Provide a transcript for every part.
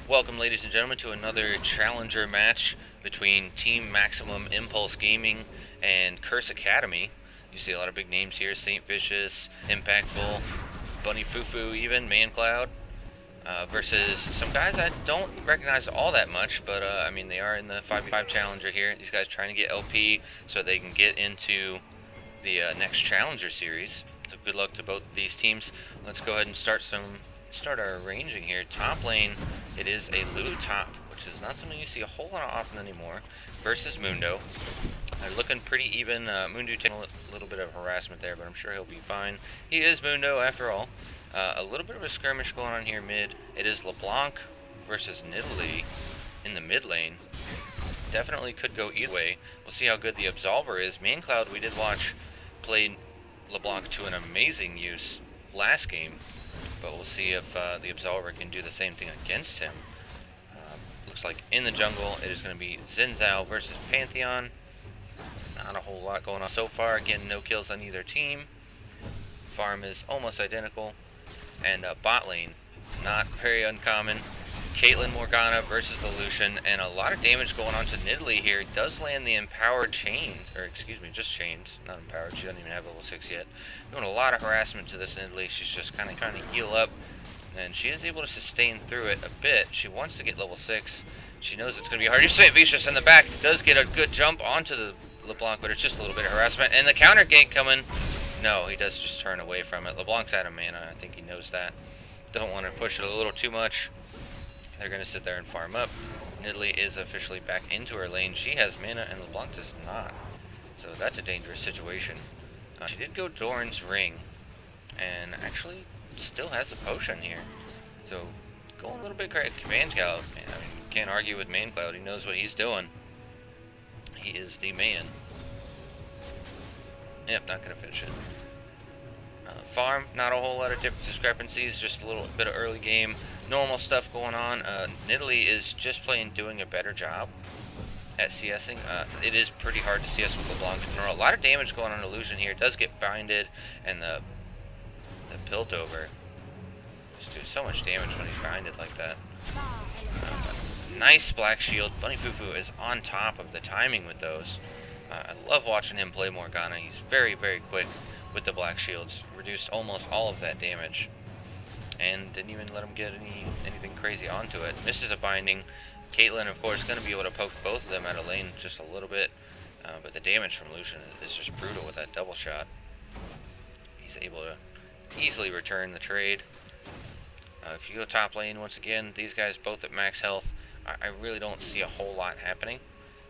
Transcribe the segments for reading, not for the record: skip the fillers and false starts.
Welcome, ladies and gentlemen, to another challenger match between Team Maximum Impulse Gaming and Curse Academy. You see a lot of big names here: Saint Vicious, Impactful, Bunny Fufu, even ManCloud, versus some guys I don't recognize all that much, but I mean, they are in the 5v5 challenger here. These guys trying to get LP so they can get into the next challenger series. So good luck to both of these teams. Let's go ahead and start our arranging here. Top lane, it is a Lulu top, which is not something you see a whole lot often anymore, versus Mundo. They're looking pretty even. Mundo taking a little bit of harassment there, but I'm sure he'll be fine. He is Mundo after all. A little bit of a skirmish going on here mid. It is LeBlanc versus Nidalee in the mid lane. Definitely could go either way. We'll see how good the Absolver is. ManCloud, we did watch play LeBlanc to an amazing use last game, but we'll see if the Absolver can do the same thing against him. Looks like in the jungle it is going to be Xin Zhao versus Pantheon. Not a whole lot going on so far. Again, no kills on either team. Farm is almost identical. And bot lane, not very uncommon. Caitlyn Morgana versus the Lucian, and a lot of damage going on to Nidalee here. Does land the empowered chains, or excuse me, just chains, not empowered. She doesn't even have level 6 yet. Doing a lot of harassment to this Nidalee. She's just kind of trying to heal up, and she is able to sustain through it a bit. She wants to get level 6. She knows it's going to be hard. Saint Vicious in the back does get a good jump onto the LeBlanc, but it's just a little bit of harassment. And the counter gank coming. No, he does just turn away from it. LeBlanc's out of mana. I think he knows that. Don't want to push it a little too much. They're going to sit there and farm up. Nidalee is officially back into her lane. She has mana and LeBlanc does not. So that's a dangerous situation. She did go Doran's Ring and actually still has a potion here. So going a little bit crazy. ManCloud, man, I mean, you can't argue with ManCloud. He knows what he's doing. He is the man. Yep, not going to finish it. Farm, not a whole lot of discrepancies, just a little bit of early game, normal stuff going on. Nidalee is just doing a better job at CSing. It is pretty hard to CS with LeBlanc in general. A lot of damage going on to Lucian here. It does get binded, and the Piltover just do so much damage when he's binded like that. Nice Black Shield. Bunny Fufu is on top of the timing with those. I love watching him play Morgana. He's very, very quick with the Black Shields. Reduced almost all of that damage. And didn't even let him get anything crazy onto it. Misses a binding. Caitlyn, of course, going to be able to poke both of them out of lane just a little bit. But the damage from Lucian is just brutal with that double shot. He's able to easily return the trade. If you go top lane, once again, these guys both at max health. I really don't see a whole lot happening.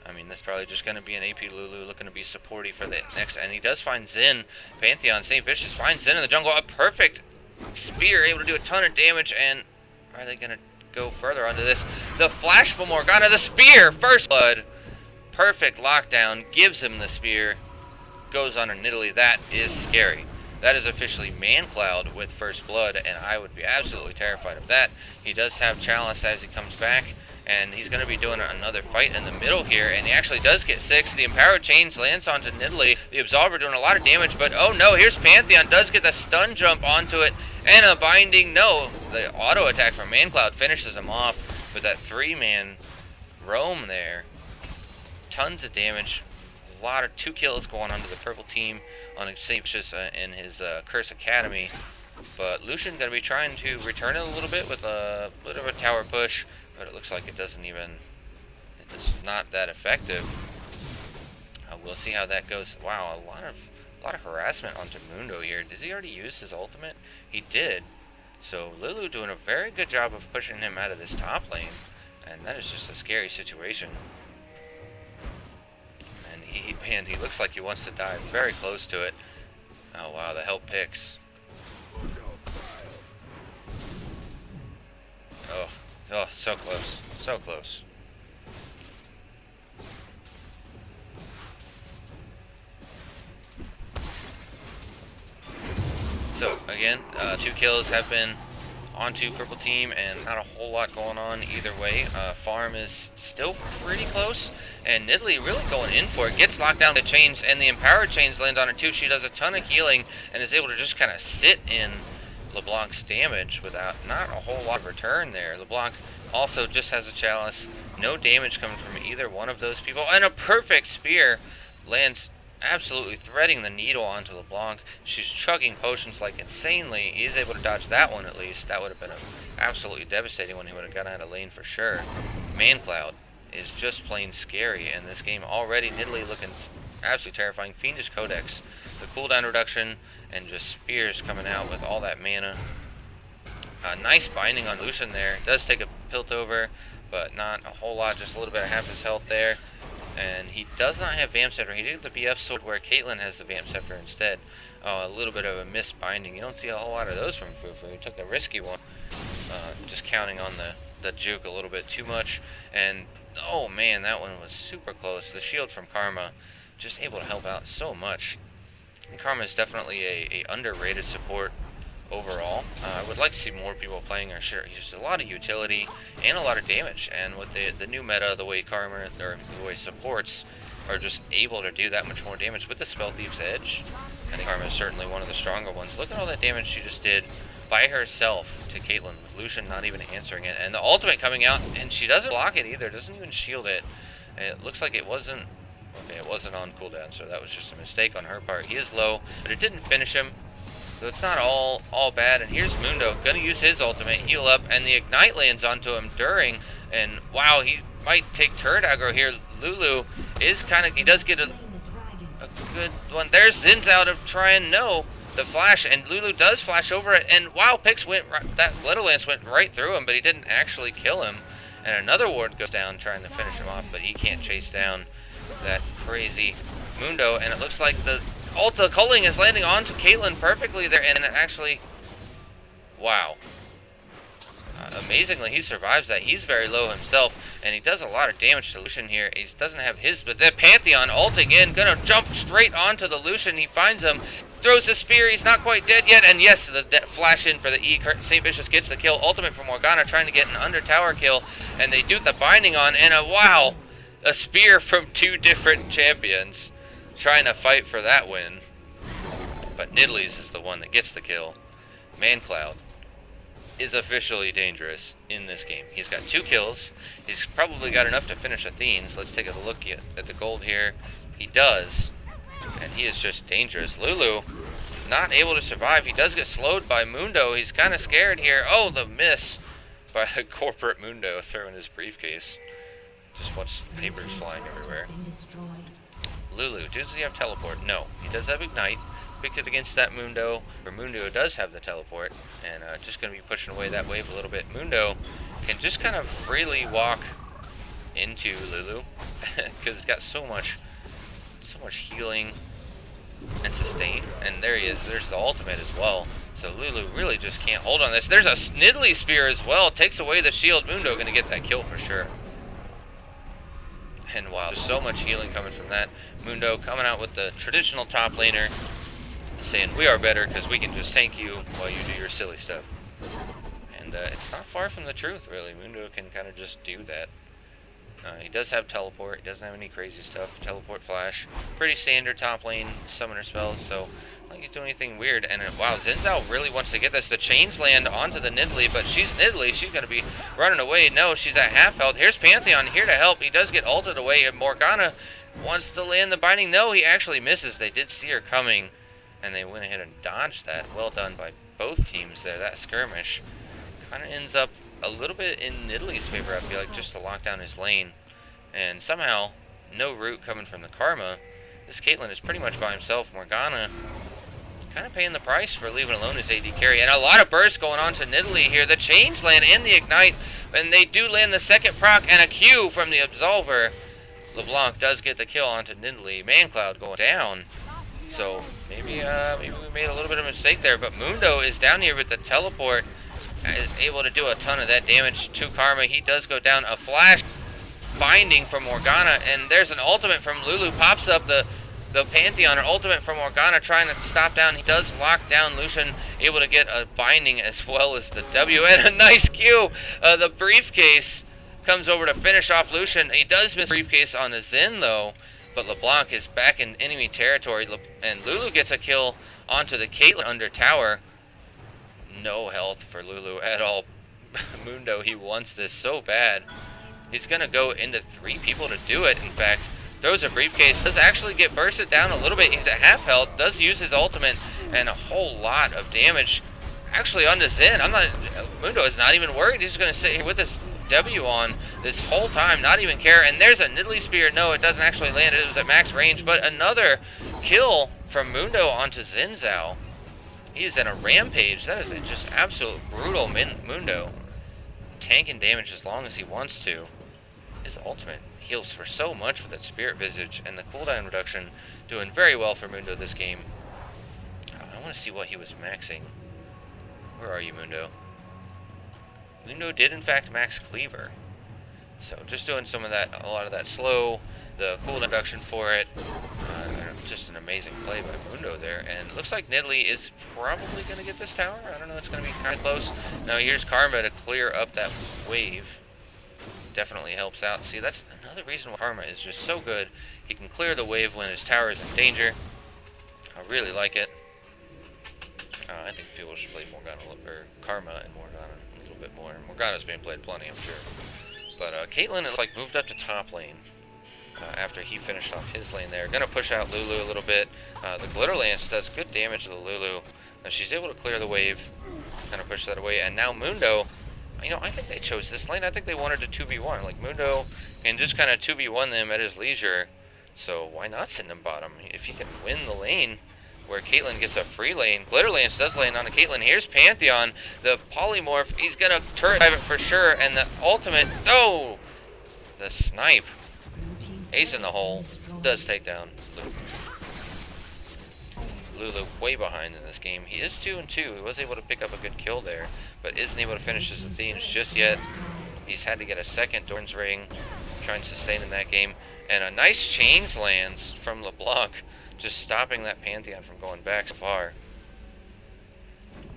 I mean, this is probably just going to be an AP Lulu looking to be supporty for the next. And he does find Xin. Pantheon, Saint Vicious finds Xin in the jungle. A perfect spear, able to do a ton of damage. And are they going to go further onto this? The flash from Morgana, the spear, first blood. Perfect lockdown, gives him the spear. Goes on to Nidalee. That is scary. That is officially ManCloud with first blood, and I would be absolutely terrified of that. He does have Chalice as he comes back. And he's going to be doing another fight in the middle here. And he actually does get 6. The Empowered Chains lands onto Nidalee. The Absolver doing a lot of damage. But oh no, here's Pantheon. Does get the stun jump onto it. And a binding. No, the auto attack from ManCloud finishes him off with that 3-man roam there. Tons of damage. A lot of 2 kills going on to the purple team on Saint Vicious in his Curse Academy. But Lucian going to be trying to return it a little bit with a bit of a tower push. But it looks like it's not that effective. We'll see how that goes. Wow, a lot of harassment onto Mundo here. Did he already use his ultimate? He did. So Lulu doing a very good job of pushing him out of this top lane, and that is just a scary situation. And he looks like he wants to die very close to it. Oh wow, the help picks. Oh, so close. So close. So, again, 2 kills have been onto purple team, and not a whole lot going on either way. Farm is still pretty close, and Nidalee really going in for it. Gets locked down to chains, and the empowered chains land on her too. She does a ton of healing, and is able to just kind of sit in LeBlanc's damage without not a whole lot of return there. LeBlanc also just has a chalice, no damage coming from either one of those people, and a perfect spear lands, absolutely threading the needle onto LeBlanc. She's chugging potions like insanely. He's able to dodge that one at least. That would have been an absolutely devastating one. He would have gotten out of lane for sure. ManCloud is just plain scary in this game already. Nidalee looking absolutely terrifying. Fiendish Codex, the cooldown reduction, and just spears coming out with all that mana. Nice binding on Lucian there. Does take a Piltover, but not a whole lot, just a little bit of half his health there. And he does not have Vamp Scepter. He did the BF Sword where Caitlyn has the Vamp Scepter instead. A little bit of a missed binding. You don't see a whole lot of those from Fufu. He took a risky one, just counting on the juke a little bit too much. And oh man, that one was super close. The shield from Karma just able to help out so much. And Karma is definitely a underrated support overall. I would like to see more people playing her. Sure, he's just a lot of utility and a lot of damage. And with the new meta, the way Karma or the way supports are just able to do that much more damage with the Spell Thief's Edge. I think Karma is certainly one of the stronger ones. Look at all that damage she just did by herself to Caitlyn, with Lucian not even answering it. And the ultimate coming out, and she doesn't block it either, doesn't even shield it. It looks like it wasn't, okay, it wasn't on cooldown, so that was just a mistake on her part. He is low, but it didn't finish him. So it's not all bad. And here's Mundo, gonna use his ultimate, heal up, and the Ignite lands onto him during, and wow, he might take turret aggro here. Lulu is kind of, he does get a good one. There's Zin's out of trying, no, the flash, and Lulu does flash over it, and wow, Pix went, that Little Lance went right through him, but he didn't actually kill him. And another ward goes down trying to finish him off, but he can't chase down that crazy Mundo, and it looks like the Ulta culling is landing onto Caitlyn perfectly there, and it actually, wow. Amazingly, he survives that. He's very low himself, and he does a lot of damage to Lucian here. He doesn't have his, but the Pantheon ulting in, gonna jump straight onto the Lucian. He finds him, throws the spear. He's not quite dead yet, and yes, the flash in for the E. St. Vicious gets the kill. Ultimate from Morgana trying to get an under tower kill, and they do the binding on, and wow, a spear from two different champions trying to fight for that win. But Nidalee's is the one that gets the kill. ManCloud is officially dangerous in this game. He's got 2 kills. He's probably got enough to finish Athene's. Let's take a look at the gold here. He does, and he is just dangerous. Lulu not able to survive. He does get slowed by Mundo. He's kind of scared here. Oh, the miss by the corporate Mundo throwing his briefcase. Just watch papers flying everywhere. Lulu, does he have teleport? No. He does have Ignite. Picked it against that Mundo, or Mundo does have the teleport, and just going to be pushing away that wave a little bit. Mundo can just kind of freely walk into Lulu, because it's got so much healing and sustain, and there he is. There's the ultimate as well. So Lulu really just can't hold on this. There's a Nidalee spear as well. Takes away the shield. Mundo going to get that kill for sure. And wow, there's so much healing coming from that. Mundo coming out with the traditional top laner, saying we are better because we can just tank you while you do your silly stuff. And it's not far from the truth, really. Mundo can kind of just do that. He does have teleport. He doesn't have any crazy stuff. Teleport, flash. Pretty standard top lane summoner spells, so I don't think he's doing anything weird. And wow, Zinzao really wants to get this. The chains land onto the Nidalee, but she's Nidalee. She's going to be running away. No, she's at half health. Here's Pantheon here to help. He does get ulted away, and Morgana wants to land the binding. No, he actually misses. They did see her coming, and they went ahead and dodged that. Well done by both teams there. That skirmish kind of ends up a little bit in Nidalee's favor, I feel like, just to lock down his lane. And somehow, no root coming from the Karma. This Caitlyn is pretty much by himself. Morgana kind of paying the price for leaving alone his AD carry. And a lot of bursts going on to Nidalee here. The chains land and the Ignite, and they do land the second proc and a Q from the Absolver. LeBlanc does get the kill onto Nidalee. ManCloud going down. So maybe we made a little bit of a mistake there. But Mundo is down here with the teleport. Is able to do a ton of that damage to Karma. He does go down. A flash binding from Morgana, and there's an ultimate from Lulu. Pops up the Pantheon. An ultimate from Morgana trying to stop down. He does lock down Lucian, able to get a binding as well as the W, and a nice Q. The briefcase comes over to finish off Lucian. He does miss briefcase on the Zen though, but LeBlanc is back in enemy territory, and Lulu gets a kill onto the Caitlyn under tower. no health for Lulu at all. Mundo, he wants this so bad. He's going to go into 3 people to do it, in fact. Throws a briefcase, does actually get bursted down a little bit. He's at half health, does use his ultimate, and a whole lot of damage actually onto Zen. Mundo is not even worried. He's going to sit here with his W on this whole time, not even care. And there's a Nidalee Spear. No, it doesn't actually land. It was at max range, but another kill from Mundo onto Zinzao. He is in a rampage. That is just absolute brutal Mundo. Tanking damage as long as he wants to. His ultimate heals for so much with that Spirit Visage, and the cooldown reduction doing very well for Mundo this game. I want to see what he was maxing. Where are you, Mundo? Mundo did in fact max Cleaver. So just doing some of that, a lot of that slow, the cooldown reduction for it. Just an amazing play by Mundo there. And it looks like Nidalee is probably going to get this tower. I don't know, it's going to be kind of close. Now here's Karma to clear up that wave. Definitely helps out. See, that's another reason why Karma is just so good. He can clear the wave when his tower is in danger. I really like it. I think people should play Morgana, or Karma and Morgana a little bit more. Morgana's being played plenty, I'm sure. But Caitlyn is like moved up to top lane after he finished off his lane there. Gonna push out Lulu a little bit. The Glitter Lance does good damage to the Lulu. She's able to clear the wave, kind of push that away. And now Mundo, you know, I think they chose this lane. I think they wanted to 2v1. Like, Mundo can just kind of 2v1 them at his leisure. So why not send him bottom? If he can win the lane where Caitlyn gets a free lane. Glitter Lance does land on a Caitlyn. Here's Pantheon, the polymorph. He's going to turret dive it for sure. And the ultimate, oh! The snipe. Ace in the hole. Does take down Lulu. Lulu way behind in this game. He is 2-2. He was able to pick up a good kill there, but isn't able to finish his Athenes just yet. He's had to get a second Dorn's Ring, trying to sustain in that game. And a nice chains lands from LeBlanc, just stopping that Pantheon from going back so far.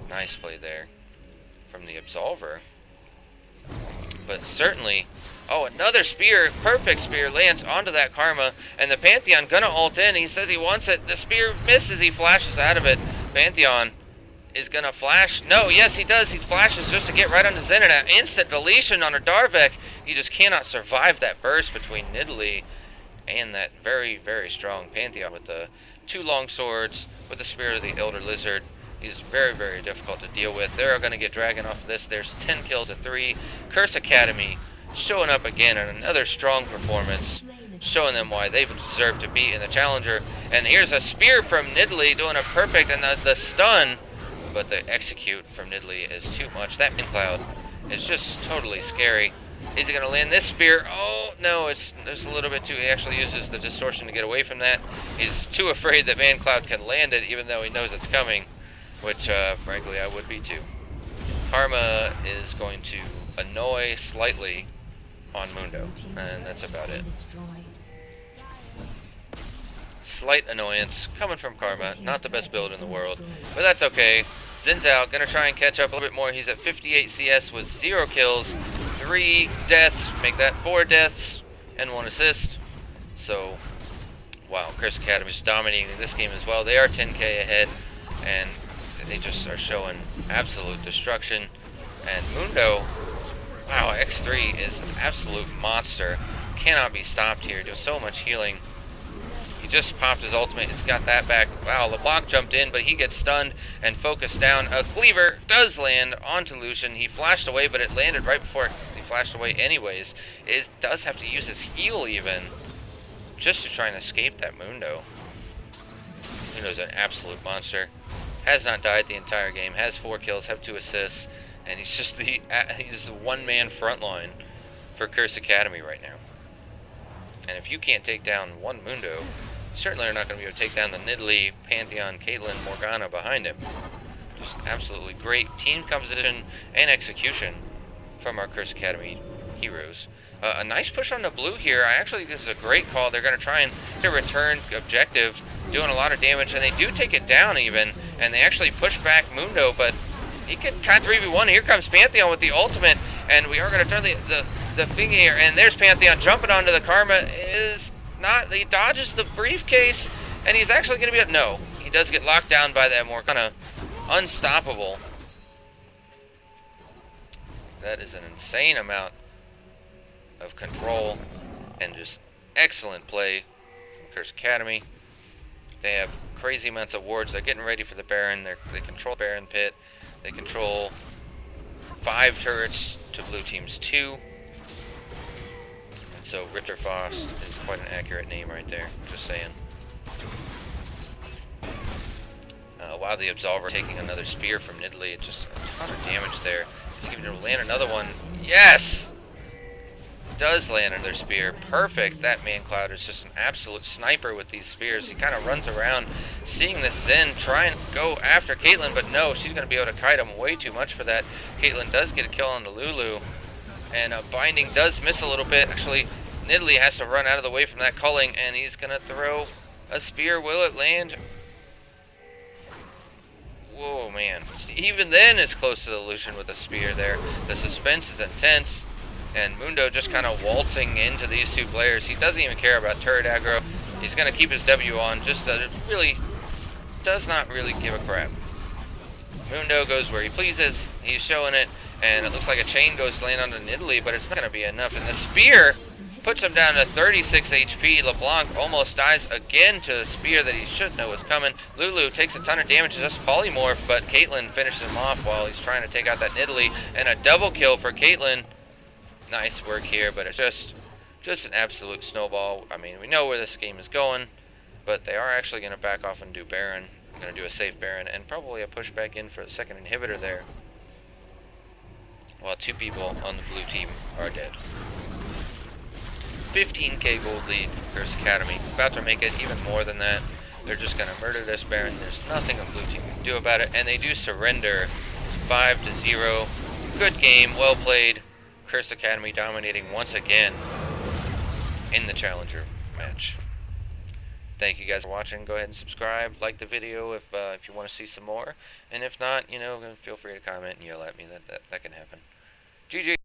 Nice play there from the Absolver. But certainly, oh, another spear, perfect spear, lands onto that Karma, and the Pantheon gonna ult in. He says he wants it. The spear misses, he flashes out of it. Pantheon is gonna flash. No, yes, he does. He flashes just to get right onto Zen, and an instant deletion on a Darvek. He just cannot survive that burst between Nidalee and that very, very strong Pantheon with the 2 long swords, with the Spirit of the Elder Lizard. He's very, very difficult to deal with. They're going to get Dragon off of this. There's 10 kills to 3. Curse Academy showing up again in another strong performance, showing them why they deserve to be in the Challenger. And here's a spear from Nidalee doing a perfect, and the stun, but the execute from Nidalee is too much. That Min Cloud is just totally scary. Is he going to land this spear? Oh, no, it's a little bit too... He actually uses the distortion to get away from that. He's too afraid that Man Cloud can land it, even though he knows it's coming, which, frankly, I would be too. Karma is going to annoy slightly on Mundo, and that's about it. Slight annoyance coming from Karma. Not the best build in the world, but that's okay. Zinzao gonna try and catch up a little bit more. He's at 58 CS with 0 kills, 3 deaths, make that 4 deaths, and 1 assist. So, wow, Curse Academy is dominating this game as well. They are 10k ahead, and they just are showing absolute destruction. And Mundo, wow, X3 is an absolute monster. Cannot be stopped here. Does so much healing. He just popped his ultimate. He's got that back. Wow, LeBlanc jumped in, but he gets stunned and focused down. A cleaver does land onto Lucian. He flashed away, but it landed right before he flashed away anyways. It does have to use his heal even, just to try and escape that Mundo. Mundo's an absolute monster. Has not died the entire game. Has 4 kills, have 2 assists, and he's just he's the one-man front line for Curse Academy right now. And if you can't take down one Mundo, you certainly are not going to be able to take down the Nidalee, Pantheon, Caitlyn, Morgana behind him. Just absolutely great team composition and execution from our Curse Academy heroes. A nice push on the blue here. I actually think this is a great call. They're going to try and return objective, doing a lot of damage, and they do take it down even, and they actually push back Mundo, but he can kind of 3v1. Here comes Pantheon with the ultimate, and we are going to turn the thing here, and there's Pantheon jumping onto the Karma. Is not, he dodges the briefcase, and he's actually going to be, no, he does get locked down by that Morgana. Unstoppable. That is an insane amount of control and just excellent play from Curse Academy. They have crazy amounts of wards. They're getting ready for the Baron. They control Baron Pit. They control 5 turrets to blue team's 2. And so Ritterfaust is quite an accurate name right there. Just saying. While the Absolver taking another spear from Nidalee, it's just a ton of damage there. Is he going to land another one? Yes! Does land another spear. Perfect. That Man Cloud is just an absolute sniper with these spears. He kind of runs around seeing this Zen try and go after Caitlyn, but no, she's going to be able to kite him way too much for that. Caitlyn does get a kill on the Lulu, and Binding does miss a little bit. Actually, Nidalee has to run out of the way from that culling, and he's going to throw a spear. Will it land? Whoa, man. Even then it's close to the Lucian with a spear there. The suspense is intense, and Mundo just kind of waltzing into these two players. He doesn't even care about turret aggro. He's going to keep his W on, just really does not really give a crap. Mundo goes where he pleases. He's showing it, and it looks like a chain goes to land on Nidalee, but it's not going to be enough. And the spear puts him down to 36 HP. LeBlanc almost dies again to a spear that he should know was coming. Lulu takes a ton of damage, just polymorph, but Caitlyn finishes him off while he's trying to take out that Nidalee, and a double kill for Caitlyn. Nice work here, but it's just an absolute snowball. I mean, we know where this game is going, but they are actually going to back off and do Baron. I'm going to do a safe Baron, and probably a push back in for the second inhibitor there, while 2 people on the blue team are dead. 15k gold lead from Curse Academy. About to make it even more than that. They're just going to murder this Baron. There's nothing a blue team can do about it, and they do surrender 5-0. Good game, well played. Curse Academy dominating once again in the Challenger match. Thank you guys for watching. Go ahead and subscribe, like the video if you want to see some more, and if not, you know, feel free to comment and yell at me. That can happen. GG.